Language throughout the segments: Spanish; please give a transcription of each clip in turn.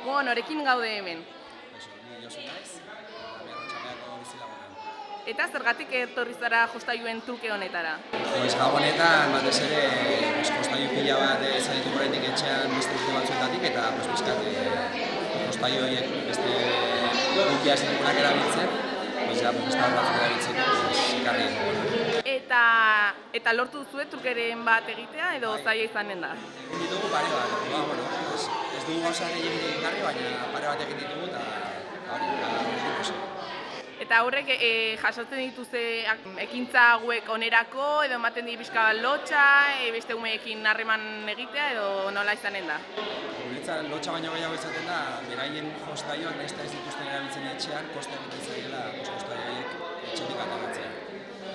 Norekin gaude hemen. Ni Josu naiz, Berrotxapeako bizilaguna. Eta zergatik etorri zara jostailuen truke honetara? Gabonetan batez ere jostailu pila bat zaitu horretik etxean beste urte batzuetatik eta pizkat jostailu horiek beste dukia zitugunak erabiltzen, beste batzuk erabiltzeko ekarri egin. Eta lortu duzue trukeren bat egitea edo zaila izanen da? Egin ditugu pare bat, ez dugu gauza gehienik ekarri, baina pare bat egin ditugu eta hori, Eta horrek jasotzen dituzte ekintza hauek onerako edo ematen di pixka bat lotxa, beste umeekin harreman egitea edo nola izanen da? Guretzat lotxa baino gehiago izaten da, beraien jostailuak nahiz eta ez dituzten erabiltzen etxean, koste egiten zaiela jostailu horiek etxetik ateratzea.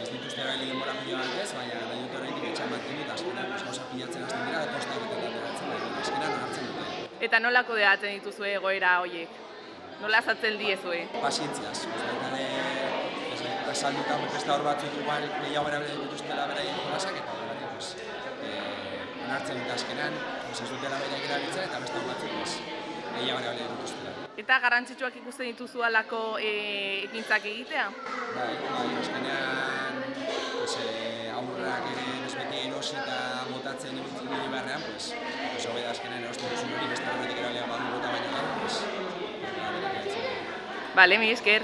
Ez dituzte erabili denbora pila batez, baina nahi dut oraindik etxean mantendu eta azkenan gauza pilatzen hasten dira eta koste egiten ateratzen, baina azkenan hartzen dute. Eta nola kudeatzen dituzue egoera horiek? Nola azaltzen diezue? Pazientziaz. Esalduta beste hor batzuk igual gehiago erabiltzen dituztela beraien jolasak eta onartzen dute azkenan, ez dutela beraiek erabiltzen eta beste hor batzuk gehiago erabiltzen dituztela. Eta garrantzitsuak ikusten dituzu halako ekintzak egitea? Bai, azkenean aurrak ere beti erosi eta botatzen ibiltzen dira beharrean, hobe da azkenean erosten duzun hori beste horretik erabilia badu bota baino da, Bale, mi esker.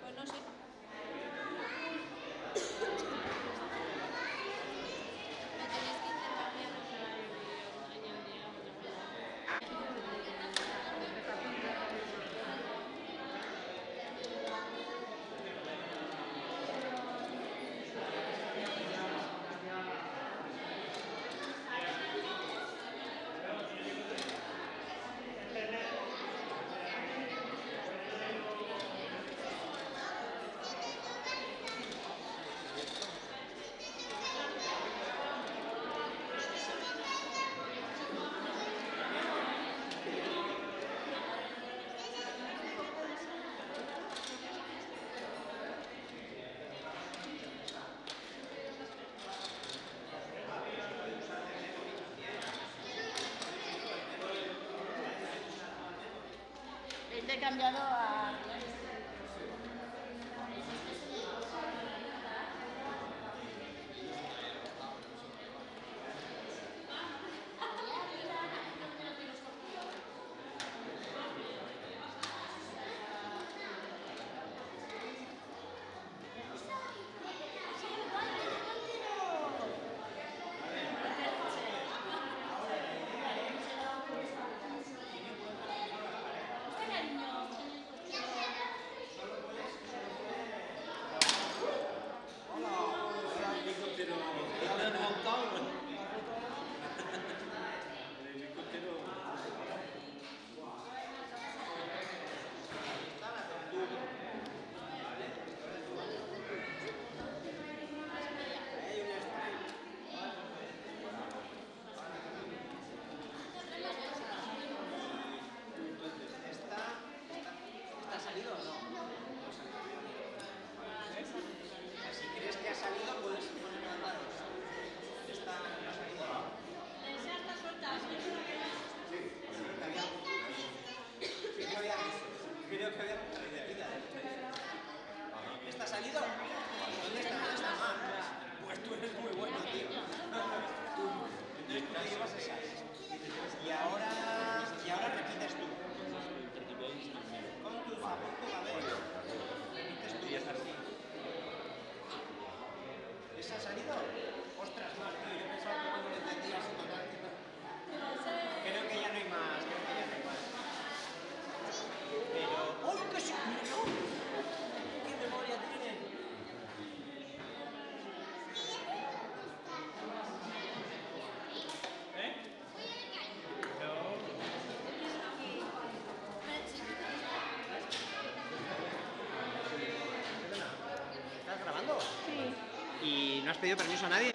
Pues no sé. Lo tenéis que intercambiar los horarios de añadir Te he cambiado a... ¿Está salido o no? Si crees que ha salido, puedes poner los datos. Esta no ha salido. Esa está suelta. Creo que había repetida. ¿Está salido? ¿Dónde está? ¿Dónde está? Pues tú eres muy bueno, tío. Entonces tú te llevas esas. Y ahora repites tú. Con tu favor, tú, a ver. Repites tú. ¿Esa ha salido? Ostras, no, tío. Yo pensaba que cuando lo entendía así total. Creo que ya no hay más. Creo que ya no hay más. Pero... ¡Uy, qué sí! ¡No! ¡Qué memoria tienen! ¿Eh? ¿Estás grabando? Sí. ¿Y no has pedido permiso a nadie?